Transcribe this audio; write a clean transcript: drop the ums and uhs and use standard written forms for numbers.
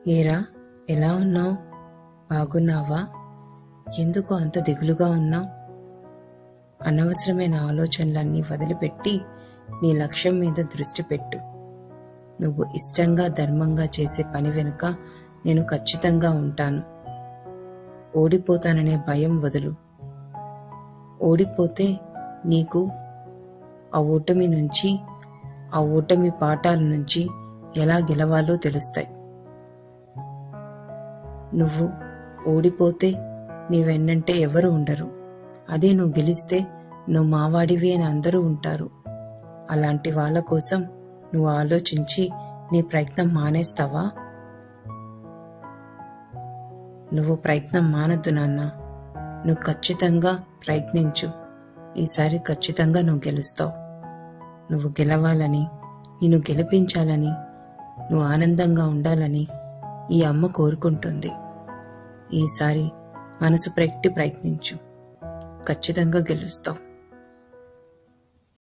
ఏరా, ఎలా ఉన్నావు? బాగున్నావా? ఎందుకు అంత దిగులుగా ఉన్నావు? అనవసరమైన ఆలోచనలన్నీ వదిలిపెట్టి నీ లక్ష్యం మీద దృష్టి పెట్టు. నువ్వు ఇష్టంగా ధర్మంగా చేసే పని వెనుక నేను ఖచ్చితంగా ఉంటాను. ఓడిపోతాననే భయం వదులు. ఓడిపోతే నీకు ఆ ఓటమి పాఠాల నుంచి ఎలా గెలవాలో తెలుస్తాయి. నువ్వు ఓడిపోతే నీ వెన్నంటే ఎవరు ఉండరు. అదే నువ్వు గెలిస్తే నువ్వు మావాడివి అని అందరూ ఉంటారు. అలాంటి వాళ్ళ కోసం నువ్వు ఆలోచించి నీ ప్రయత్నం మానేస్తావా? నువ్వు ప్రయత్నం మానద్దు నాన్న. నువ్వు ఖచ్చితంగా ప్రయత్నించు. ఈసారి ఖచ్చితంగా నువ్వు గెలుస్తావు. నువ్వు గెలవాలని, నిన్ను గెలిపించాలని, నువ్వు ఆనందంగా ఉండాలని ఈ అమ్మ కోరుకుంటుంది. ఈసారి మనసు పెట్టి ప్రయత్నించు. ఖచ్చితంగా గెలుస్తావు.